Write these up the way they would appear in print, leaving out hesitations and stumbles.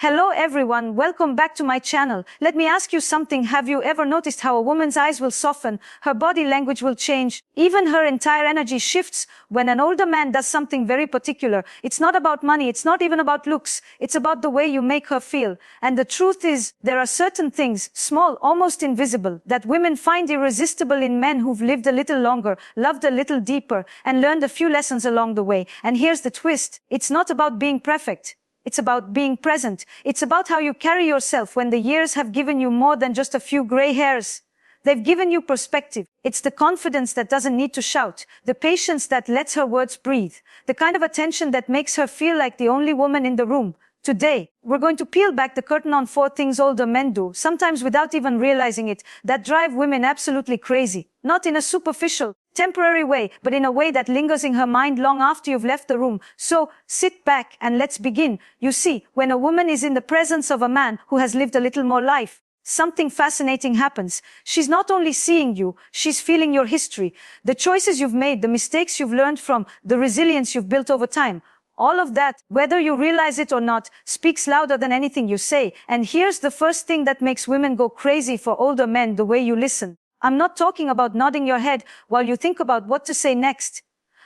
Hello everyone, welcome back to my channel. Let me ask you something. Have you ever noticed how a woman's eyes will soften, her body language will change, even her entire energy shifts when an older man does something very particular? It's not about money, it's not even about looks, it's about the way you make her feel. And the truth is, there are certain things, small, almost invisible, that women find irresistible in men who've lived a little longer, loved a little deeper, and learned a few lessons along the way. And here's the twist, it's not about being perfect. It's about being present. It's about how you carry yourself when the years have given you more than just a few gray hairs. They've given you perspective. It's the confidence that doesn't need to shout, the patience that lets her words breathe, the kind of attention that makes her feel like the only woman in the room. Today, we're going to peel back the curtain on 4 things older men do, sometimes without even realizing it, that drive women absolutely crazy. Not in a superficial, temporary way, but in a way that lingers in her mind long after you've left the room. So, sit back and let's begin. You see, when a woman is in the presence of a man who has lived a little more life, something fascinating happens. She's not only seeing you, she's feeling your history, the choices you've made, the mistakes you've learned from, the resilience you've built over time. All of that, whether you realize it or not, speaks louder than anything you say. And here's the first thing that makes women go crazy for older men: the way you listen. I'm not talking about nodding your head while you think about what to say next.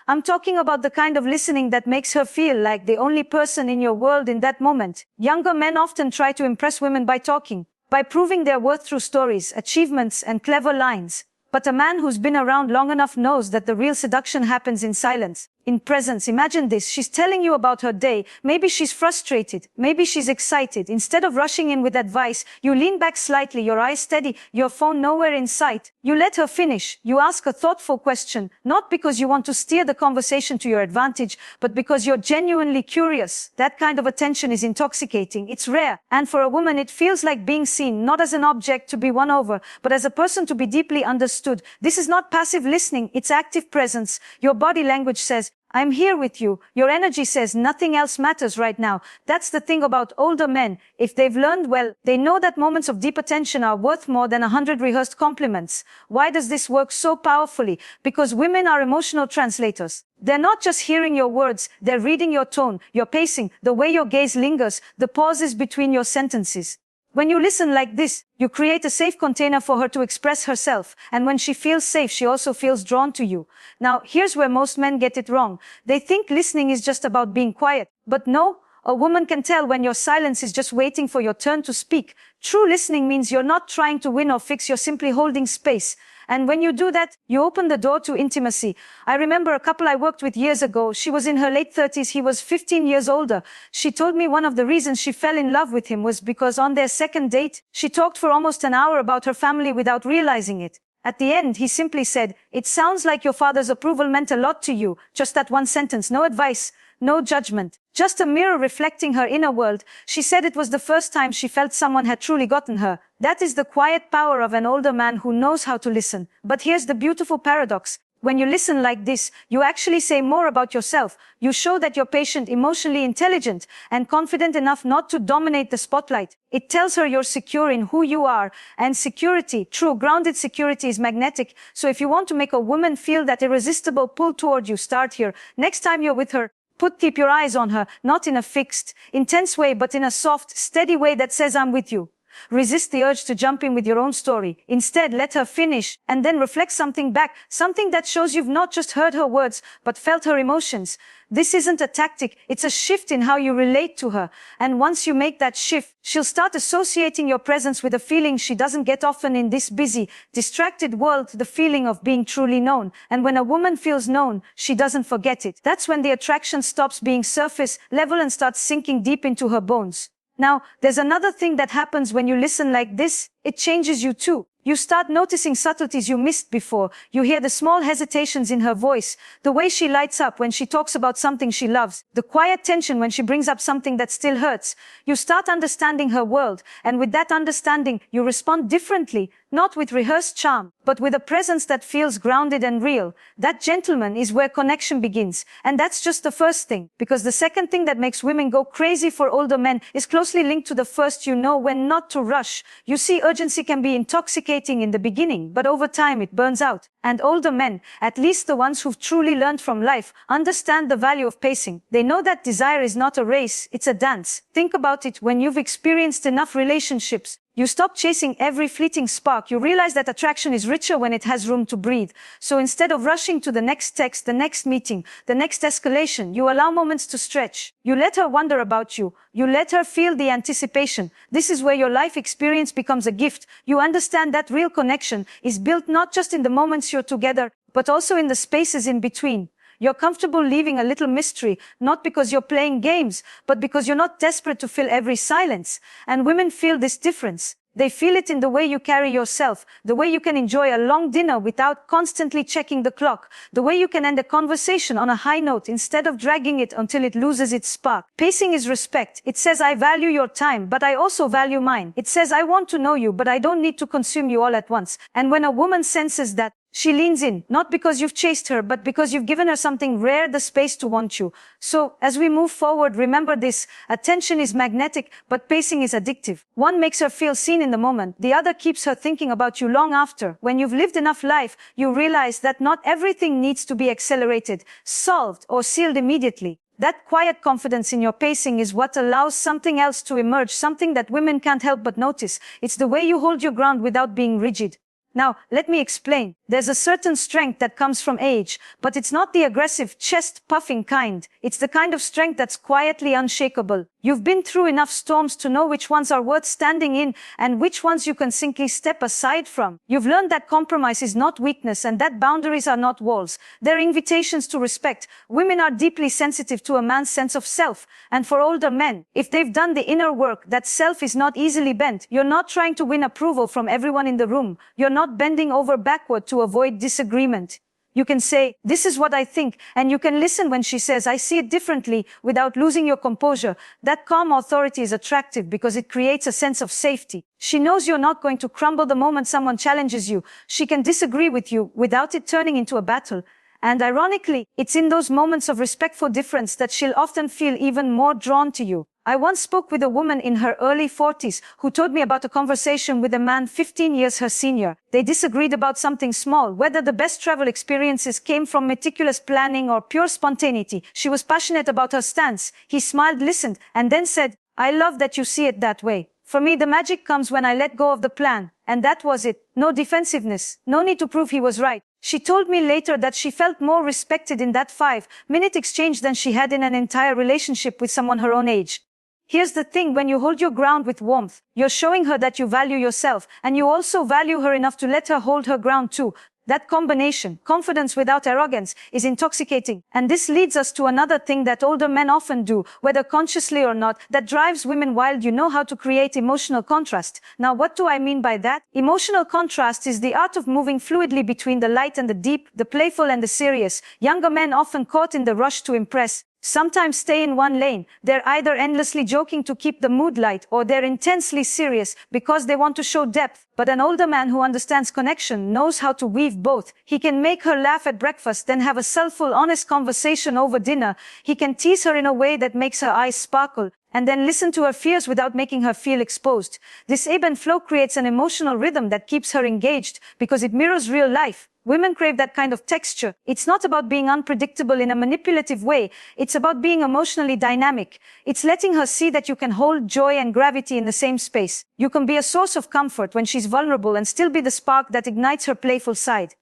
I'm talking about the kind of listening that makes her feel like the only person in your world in that moment. Younger men often try to impress women by talking, by proving their worth through stories, achievements, and clever lines. But a man who's been around long enough knows that the real seduction happens in silence, in presence. Imagine this. She's telling you about her day. Maybe she's frustrated. Maybe she's excited. Instead of rushing in with advice, you lean back slightly, your eyes steady, your phone nowhere in sight. You let her finish. You ask a thoughtful question, not because you want to steer the conversation to your advantage, but because you're genuinely curious. That kind of attention is intoxicating. It's rare. And for a woman, it feels like being seen, not as an object to be won over, but as a person to be deeply understood. This is not passive listening, it's active presence. Your body language says, I'm here with you. Your energy says nothing else matters right now. That's the thing about older men. If they've learned well, they know that moments of deep attention are worth more than 100 rehearsed compliments. Why does this work so powerfully? Because women are emotional translators. They're not just hearing your words, they're reading your tone, your pacing, the way your gaze lingers, the pauses between your sentences. When you listen like this, you create a safe container for her to express herself, and when she feels safe, she also feels drawn to you. Now, here's where most men get it wrong. They think listening is just about being quiet. But no, a woman can tell when your silence is just waiting for your turn to speak. True listening means you're not trying to win or fix, you're simply holding space. And when you do that, you open the door to intimacy. I remember a couple I worked with years ago. She was in her late 30s. He was 15 years older. She told me one of the reasons she fell in love with him was because on their second date, she talked for almost an hour about her family without realizing it. At the end, he simply said, "It sounds like your father's approval meant a lot to you." Just that one sentence. No advice, no judgment. Just a mirror reflecting her inner world. She said it was the first time she felt someone had truly gotten her. That is the quiet power of an older man who knows how to listen. But here's the beautiful paradox. When you listen like this, you actually say more about yourself. You show that you're patient, emotionally intelligent, and confident enough not to dominate the spotlight. It tells her you're secure in who you are. And security, true grounded security, is magnetic. So if you want to make a woman feel that irresistible pull toward you, start here. Next time you're with her, keep your eyes on her, not in a fixed, intense way, but in a soft, steady way that says, I'm with you. Resist the urge to jump in with your own story. Instead, let her finish and then reflect something back, something that shows you've not just heard her words, but felt her emotions. This isn't a tactic, it's a shift in how you relate to her. And once you make that shift, she'll start associating your presence with a feeling she doesn't get often in this busy, distracted world, the feeling of being truly known. And when a woman feels known, she doesn't forget it. That's when the attraction stops being surface level and starts sinking deep into her bones. Now, there's another thing that happens when you listen like this. It changes you too. You start noticing subtleties you missed before. You hear the small hesitations in her voice, the way she lights up when she talks about something she loves, the quiet tension when she brings up something that still hurts. You start understanding her world, and with that understanding, you respond differently, not with rehearsed charm, but with a presence that feels grounded and real. That, gentleman, is where connection begins. And that's just the first thing, because the second thing that makes women go crazy for older men is closely linked to the first. You know when not to rush. You see, urgency can be intoxicating intoxicating in the beginning, but over time it burns out. And older men, at least the ones who've truly learned from life, understand the value of pacing. They know that desire is not a race, it's a dance. Think about it: when you've experienced enough relationships, you stop chasing every fleeting spark. You realize that attraction is richer when it has room to breathe. So instead of rushing to the next text, the next meeting, the next escalation, you allow moments to stretch. You let her wonder about you. You let her feel the anticipation. This is where your life experience becomes a gift. You understand that real connection is built not just in the moments you're together, but also in the spaces in between. You're comfortable leaving a little mystery, not because you're playing games, but because you're not desperate to fill every silence. And women feel this difference. They feel it in the way you carry yourself, the way you can enjoy a long dinner without constantly checking the clock, the way you can end a conversation on a high note instead of dragging it until it loses its spark. Pacing is respect. It says, I value your time, but I also value mine. It says, I want to know you, but I don't need to consume you all at once. And when a woman senses that, she leans in, not because you've chased her, but because you've given her something rare, the space to want you. So, as we move forward, remember this: attention is magnetic, but pacing is addictive. One makes her feel seen in the moment, the other keeps her thinking about you long after. When you've lived enough life, you realize that not everything needs to be accelerated, solved, or sealed immediately. That quiet confidence in your pacing is what allows something else to emerge, something that women can't help but notice. It's the way you hold your ground without being rigid. Now, let me explain. There's a certain strength that comes from age, but it's not the aggressive, chest-puffing kind. It's the kind of strength that's quietly unshakable. You've been through enough storms to know which ones are worth standing in and which ones you can simply step aside from. You've learned that compromise is not weakness and that boundaries are not walls. They're invitations to respect. Women are deeply sensitive to a man's sense of self. And for older men, if they've done the inner work, that self is not easily bent. You're not trying to win approval from everyone in the room. You're not bending over backward to avoid disagreement. You can say, this is what I think, and you can listen when she says, I see it differently, without losing your composure. That calm authority is attractive because it creates a sense of safety. She knows you're not going to crumble the moment someone challenges you. She can disagree with you without it turning into a battle. And ironically, it's in those moments of respectful difference that she'll often feel even more drawn to you. I once spoke with a woman in her early 40s who told me about a conversation with a man 15 years her senior. They disagreed about something small, whether the best travel experiences came from meticulous planning or pure spontaneity. She was passionate about her stance. He smiled, listened, and then said, I love that you see it that way. For me, the magic comes when I let go of the plan. And that was it. No defensiveness. No need to prove he was right. She told me later that she felt more respected in that 5-minute exchange than she had in an entire relationship with someone her own age. Here's the thing: when you hold your ground with warmth, you're showing her that you value yourself, and you also value her enough to let her hold her ground too. That combination, confidence without arrogance, is intoxicating. And this leads us to another thing that older men often do, whether consciously or not, that drives women wild. You know how to create emotional contrast. Now, what do I mean by that? Emotional contrast is the art of moving fluidly between the light and the deep, the playful and the serious. Younger men, often caught in the rush to impress, sometimes stay in one lane. They're either endlessly joking to keep the mood light, or they're intensely serious because they want to show depth. But an older man who understands connection knows how to weave both. He can make her laugh at breakfast, then have a soulful, honest conversation over dinner. He can tease her in a way that makes her eyes sparkle, and then listen to her fears without making her feel exposed. This ebb and flow creates an emotional rhythm that keeps her engaged because it mirrors real life. Women crave that kind of texture. It's not about being unpredictable in a manipulative way. It's about being emotionally dynamic. It's letting her see that you can hold joy and gravity in the same space. You can be a source of comfort when she's vulnerable and still be the spark that ignites her playful side.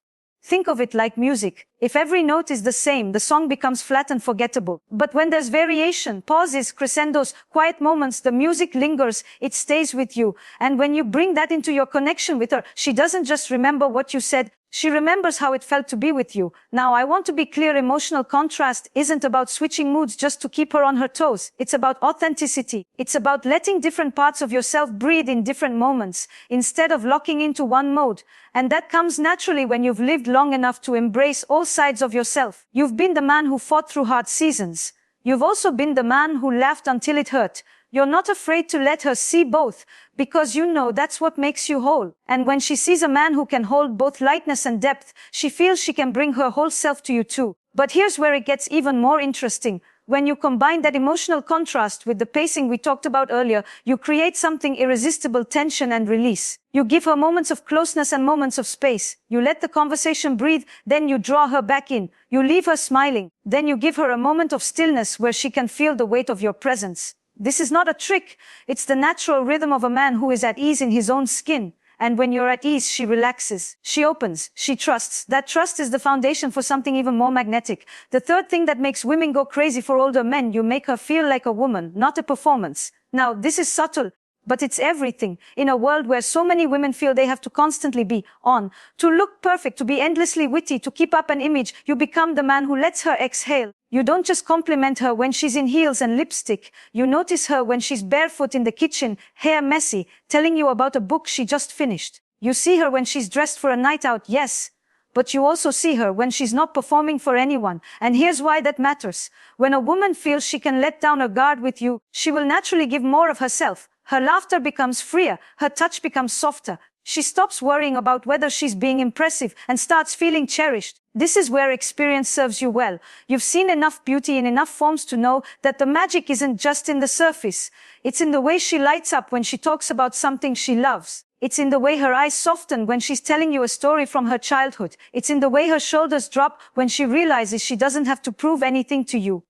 Think of it like music. If every note is the same, the song becomes flat and forgettable. But when there's variation, pauses, crescendos, quiet moments, the music lingers, it stays with you. And when you bring that into your connection with her, she doesn't just remember what you said, she remembers how it felt to be with you. Now, I want to be clear: emotional contrast isn't about switching moods just to keep her on her toes. It's about authenticity. It's about letting different parts of yourself breathe in different moments, instead of locking into one mode. And that comes naturally when you've lived long enough to embrace all sides of yourself. You've been the man who fought through hard seasons. You've also been the man who laughed until it hurt. You're not afraid to let her see both, because you know that's what makes you whole. And when she sees a man who can hold both lightness and depth, she feels she can bring her whole self to you too. But here's where it gets even more interesting. When you combine that emotional contrast with the pacing we talked about earlier, you create something irresistible: tension and release. You give her moments of closeness and moments of space. You let the conversation breathe, then you draw her back in. You leave her smiling, then you give her a moment of stillness where she can feel the weight of your presence. This is not a trick. It's the natural rhythm of a man who is at ease in his own skin. And when you're at ease, she relaxes, she opens, she trusts. That trust is the foundation for something even more magnetic. The third thing that makes women go crazy for older men: you make her feel like a woman, not a performance. Now, this is subtle, but it's everything. In a world where so many women feel they have to constantly be on, to look perfect, to be endlessly witty, to keep up an image, you become the man who lets her exhale. You don't just compliment her when she's in heels and lipstick. You notice her when she's barefoot in the kitchen, hair messy, telling you about a book she just finished. You see her when she's dressed for a night out, yes, but you also see her when she's not performing for anyone. And here's why that matters. When a woman feels she can let down her guard with you, she will naturally give more of herself. Her laughter becomes freer, her touch becomes softer. She stops worrying about whether she's being impressive and starts feeling cherished. This is where experience serves you well. You've seen enough beauty in enough forms to know that the magic isn't just in the surface. It's in the way she lights up when she talks about something she loves. It's in the way her eyes soften when she's telling you a story from her childhood. It's in the way her shoulders drop when she realizes she doesn't have to prove anything to you.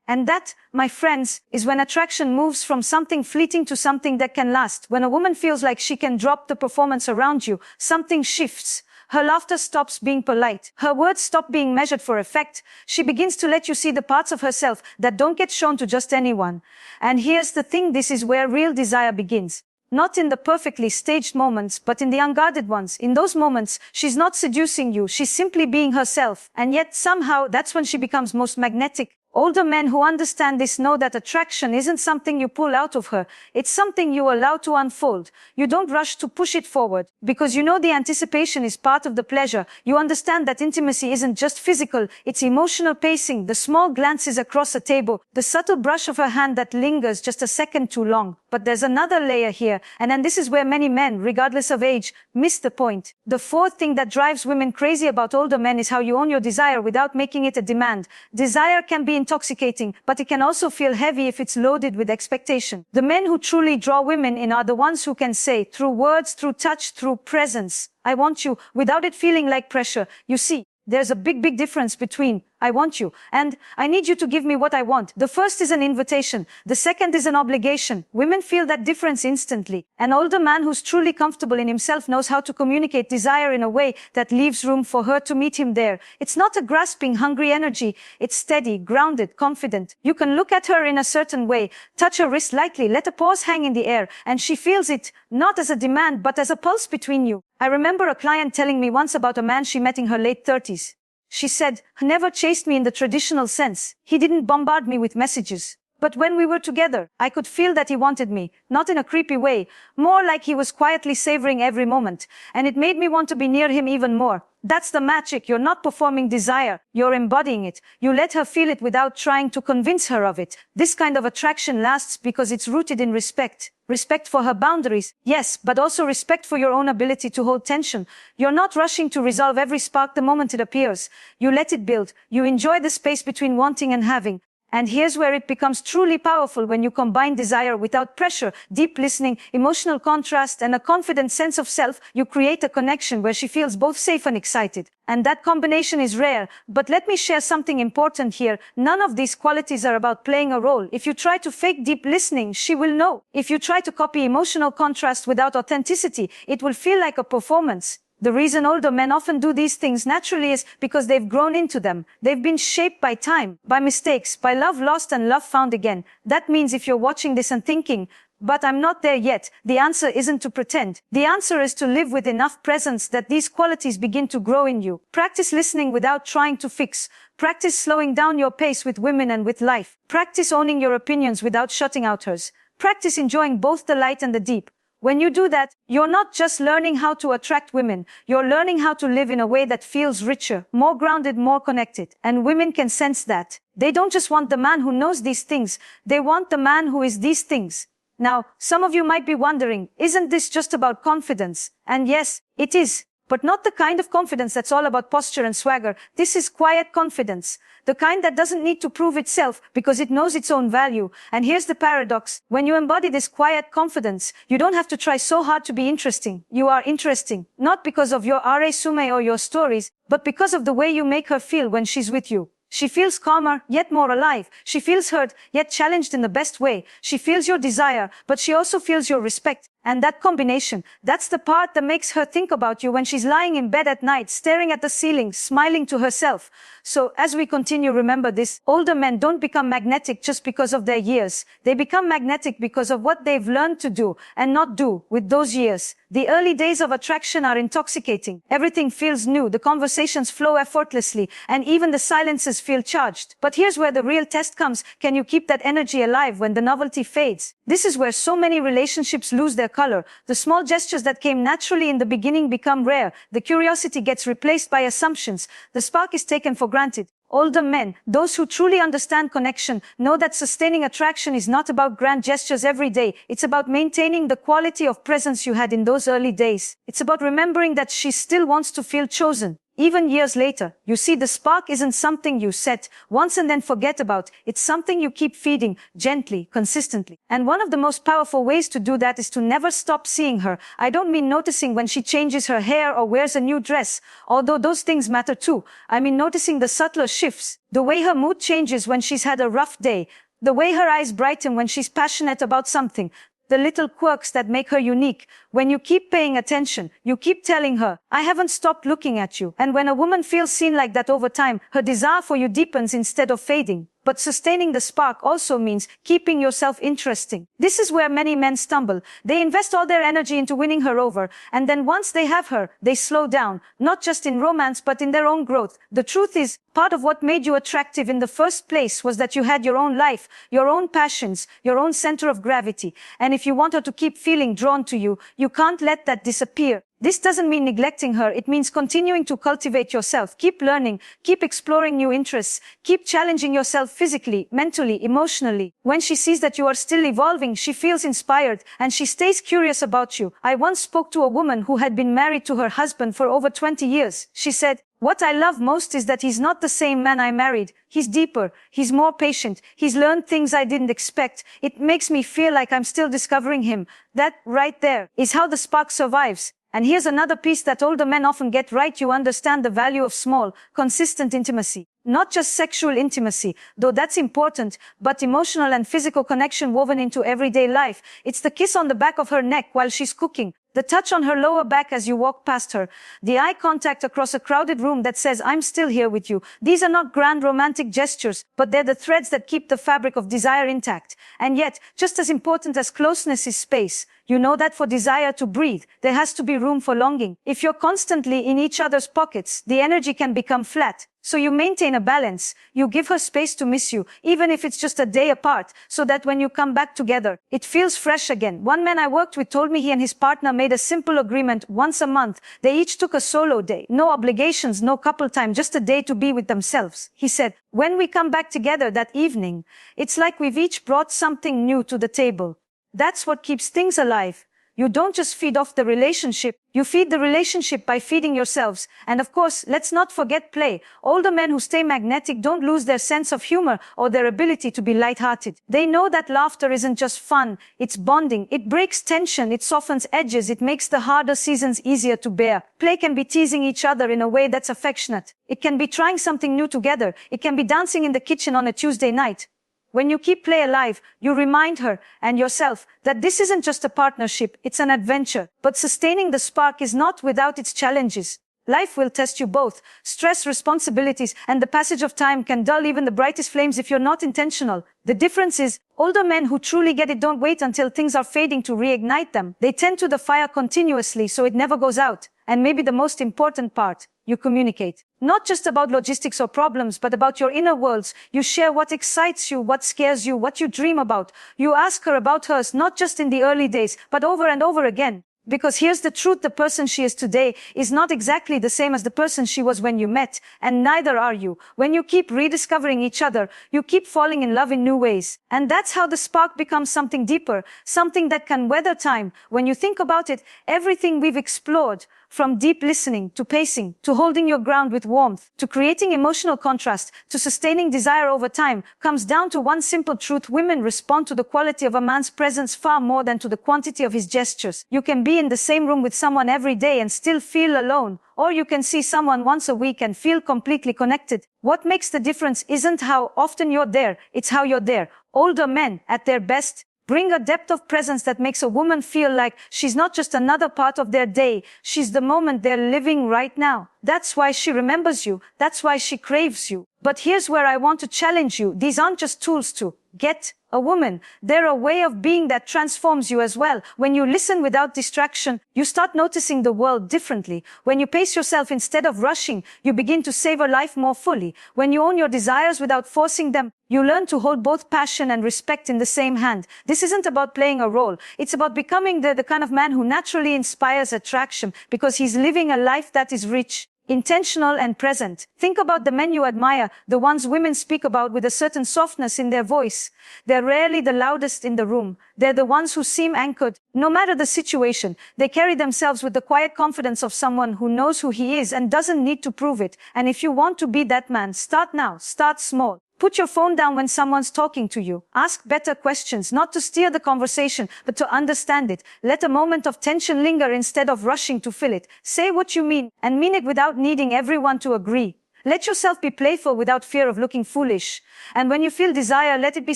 And that, my friends, is when attraction moves from something fleeting to something that can last. When a woman feels like she can drop the performance around you, something shifts. Her laughter stops being polite. Her words stop being measured for effect. She begins to let you see the parts of herself that don't get shown to just anyone. And here's the thing: this is where real desire begins. Not in the perfectly staged moments, but in the unguarded ones. In those moments, she's not seducing you, she's simply being herself. And yet, somehow, that's when she becomes most magnetic. Older men who understand this know that attraction isn't something you pull out of her. It's something you allow to unfold. You don't rush to push it forward, because you know the anticipation is part of the pleasure. You understand that intimacy isn't just physical, it's emotional pacing, the small glances across a table, the subtle brush of her hand that lingers just a second too long. But there's another layer here, and this is where many men, regardless of age, miss the point. The fourth thing that drives women crazy about older men is how you own your desire without making it a demand. Desire can be intoxicating, but it can also feel heavy if it's loaded with expectation. The men who truly draw women in are the ones who can say, through words, through touch, through presence, "I want you," without it feeling like pressure. You see, there's a big difference between "I want you" and "I need you to give me what I want." The first is an invitation. The second is an obligation. Women feel that difference instantly. An older man who's truly comfortable in himself knows how to communicate desire in a way that leaves room for her to meet him there. It's not a grasping, hungry energy. It's steady, grounded, confident. You can look at her in a certain way, touch her wrist lightly, let a pause hang in the air, and she feels it, not as a demand, but as a pulse between you. I remember a client telling me once about a man she met in her late 30s. She said, "He never chased me in the traditional sense. He didn't bombard me with messages. But when we were together, I could feel that he wanted me, not in a creepy way, more like he was quietly savoring every moment. And it made me want to be near him even more." That's the magic. You're not performing desire, you're embodying it. You let her feel it without trying to convince her of it. This kind of attraction lasts because it's rooted in respect. Respect for her boundaries, yes, but also respect for your own ability to hold tension. You're not rushing to resolve every spark the moment it appears. You let it build. You enjoy the space between wanting and having. And here's where it becomes truly powerful: when you combine desire without pressure, deep listening, emotional contrast, and a confident sense of self, you create a connection where she feels both safe and excited. And that combination is rare. But let me share something important here. None of these qualities are about playing a role. If you try to fake deep listening, she will know. If you try to copy emotional contrast without authenticity, it will feel like a performance. The reason older men often do these things naturally is because they've grown into them. They've been shaped by time, by mistakes, by love lost and love found again. That means if you're watching this and thinking, "But I'm not there yet," the answer isn't to pretend. The answer is to live with enough presence that these qualities begin to grow in you. Practice listening without trying to fix. Practice slowing down your pace with women and with life. Practice owning your opinions without shutting out hers. Practice enjoying both the light and the deep. When you do that, you're not just learning how to attract women, you're learning how to live in a way that feels richer, more grounded, more connected. And women can sense that. They don't just want the man who knows these things, they want the man who is these things. Now, some of you might be wondering, isn't this just about confidence? And yes, it is. But not the kind of confidence that's all about posture and swagger. This is quiet confidence. The kind that doesn't need to prove itself because it knows its own value. And here's the paradox. When you embody this quiet confidence, you don't have to try so hard to be interesting. You are interesting. Not because of your resume or your stories, but because of the way you make her feel when she's with you. She feels calmer, yet more alive. She feels hurt, yet challenged in the best way. She feels your desire, but she also feels your respect. And that combination, that's the part that makes her think about you when she's lying in bed at night, staring at the ceiling, smiling to herself. So as we continue, remember this, older men don't become magnetic just because of their years. They become magnetic because of what they've learned to do and not do with those years. The early days of attraction are intoxicating. Everything feels new, the conversations flow effortlessly, and even the silences feel charged. But here's where the real test comes. Can you keep that energy alive when the novelty fades? This is where so many relationships lose their color. The small gestures that came naturally in the beginning become rare. The curiosity gets replaced by assumptions. The spark is taken for granted. Older men, those who truly understand connection, know that sustaining attraction is not about grand gestures every day. It's about maintaining the quality of presence you had in those early days. It's about remembering that she still wants to feel chosen. Even years later, you see, the spark isn't something you set once and then forget about. It's something you keep feeding gently, consistently. And one of the most powerful ways to do that is to never stop seeing her. I don't mean noticing when she changes her hair or wears a new dress, although those things matter too. I mean noticing the subtler shifts, the way her mood changes when she's had a rough day, the way her eyes brighten when she's passionate about something, the little quirks that make her unique. When you keep paying attention, you keep telling her, I haven't stopped looking at you. And when a woman feels seen like that over time, her desire for you deepens instead of fading. But sustaining the spark also means keeping yourself interesting. This is where many men stumble. They invest all their energy into winning her over, and then once they have her, they slow down, not just in romance but in their own growth. The truth is, part of what made you attractive in the first place was that you had your own life, your own passions, your own center of gravity. And if you want her to keep feeling drawn to you, you can't let that disappear. This doesn't mean neglecting her. It means continuing to cultivate yourself. Keep learning, keep exploring new interests, keep challenging yourself physically, mentally, emotionally. When she sees that you are still evolving, she feels inspired and she stays curious about you. I once spoke to a woman who had been married to her husband for over 20 years. She said, what I love most is that he's not the same man I married. He's deeper. He's more patient. He's learned things I didn't expect. It makes me feel like I'm still discovering him. That right there is how the spark survives. And here's another piece that older men often get right. You understand the value of small, consistent intimacy. Not just sexual intimacy, though that's important, but emotional and physical connection woven into everyday life. It's the kiss on the back of her neck while she's cooking, the touch on her lower back as you walk past her, the eye contact across a crowded room that says, I'm still here with you. These are not grand romantic gestures, but they're the threads that keep the fabric of desire intact. And yet, just as important as closeness is space. You know that for desire to breathe, there has to be room for longing. If you're constantly in each other's pockets, the energy can become flat. So you maintain a balance. You give her space to miss you, even if it's just a day apart, so that when you come back together, it feels fresh again. One man I worked with told me he and his partner made a simple agreement once a month. They each took a solo day. No obligations, no couple time, just a day to be with themselves. He said, when we come back together that evening, it's like we've each brought something new to the table. That's what keeps things alive. You don't just feed off the relationship, you feed the relationship by feeding yourselves. And of course, let's not forget play. Older men who stay magnetic don't lose their sense of humor or their ability to be lighthearted. They know that laughter isn't just fun, it's bonding. It breaks tension, it softens edges, it makes the harder seasons easier to bear. Play can be teasing each other in a way that's affectionate. It can be trying something new together. It can be dancing in the kitchen on a Tuesday night. When you keep play alive, you remind her and yourself that this isn't just a partnership, it's an adventure. But sustaining the spark is not without its challenges. Life will test you both. Stress, responsibilities, and the passage of time can dull even the brightest flames if you're not intentional. The difference is, older men who truly get it don't wait until things are fading to reignite them. They tend to the fire continuously so it never goes out. And maybe the most important part, you communicate. Not just about logistics or problems, but about your inner worlds. You share what excites you, what scares you, what you dream about. You ask her about hers, not just in the early days, but over and over again. Because here's the truth, the person she is today is not exactly the same as the person she was when you met, and neither are you. When you keep rediscovering each other, you keep falling in love in new ways. And that's how the spark becomes something deeper, something that can weather time. When you think about it, everything we've explored, from deep listening, to pacing, to holding your ground with warmth, to creating emotional contrast, to sustaining desire over time, comes down to one simple truth: women respond to the quality of a man's presence far more than to the quantity of his gestures. You can be in the same room with someone every day and still feel alone, or you can see someone once a week and feel completely connected. What makes the difference isn't how often you're there, it's how you're there. Older men, at their best, bring a depth of presence that makes a woman feel like she's not just another part of their day, she's the moment they're living right now. That's why she remembers you. That's why she craves you. But here's where I want to challenge you. These aren't just tools to get a woman. They're a way of being that transforms you as well. When you listen without distraction, you start noticing the world differently. When you pace yourself instead of rushing, you begin to savor life more fully. When you own your desires without forcing them, you learn to hold both passion and respect in the same hand. This isn't about playing a role. It's about becoming the kind of man who naturally inspires attraction because he's living a life that is rich, intentional, and present. Think about the men you admire, the ones women speak about with a certain softness in their voice. They're rarely the loudest in the room. They're the ones who seem anchored. No matter the situation, they carry themselves with the quiet confidence of someone who knows who he is and doesn't need to prove it. And if you want to be that man, start now. Start small. Put your phone down when someone's talking to you. Ask better questions, not to steer the conversation, but to understand it. Let a moment of tension linger instead of rushing to fill it. Say what you mean, and mean it without needing everyone to agree. Let yourself be playful without fear of looking foolish. And when you feel desire, let it be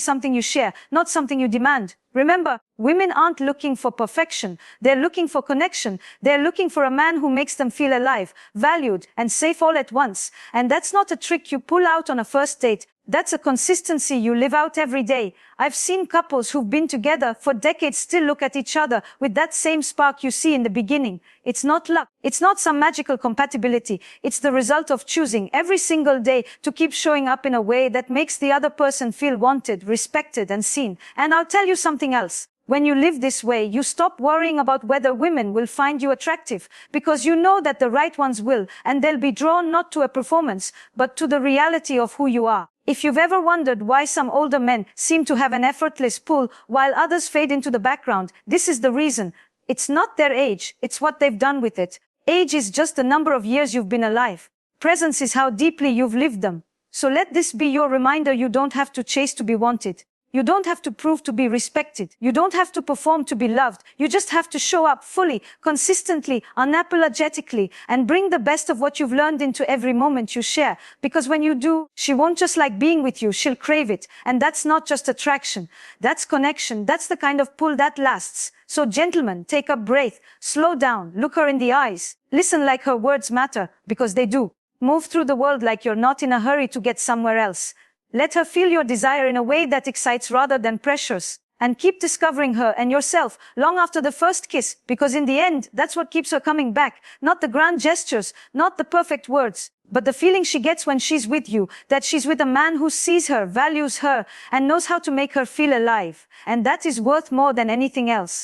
something you share, not something you demand. Remember, women aren't looking for perfection. They're looking for connection. They're looking for a man who makes them feel alive, valued, and safe all at once. And that's not a trick you pull out on a first date. That's a consistency you live out every day. I've seen couples who've been together for decades still look at each other with that same spark you see in the beginning. It's not luck. It's not some magical compatibility. It's the result of choosing every single day to keep showing up in a way that makes the other person feel wanted, respected, and seen. And I'll tell you something else. When you live this way, you stop worrying about whether women will find you attractive, because you know that the right ones will, and they'll be drawn not to a performance, but to the reality of who you are. If you've ever wondered why some older men seem to have an effortless pull while others fade into the background, this is the reason. It's not their age, it's what they've done with it. Age is just the number of years you've been alive. Presence is how deeply you've lived them. So let this be your reminder: you don't have to chase to be wanted. You don't have to prove to be respected. You don't have to perform to be loved. You just have to show up fully, consistently, unapologetically, and bring the best of what you've learned into every moment you share. Because when you do, she won't just like being with you, she'll crave it. And that's not just attraction. That's connection. That's the kind of pull that lasts. So gentlemen, take a breath, slow down, look her in the eyes, listen like her words matter, because they do. Move through the world like you're not in a hurry to get somewhere else. Let her feel your desire in a way that excites rather than pressures. And keep discovering her and yourself long after the first kiss, because in the end, that's what keeps her coming back. Not the grand gestures, not the perfect words, but the feeling she gets when she's with you, that she's with a man who sees her, values her, and knows how to make her feel alive. And that is worth more than anything else.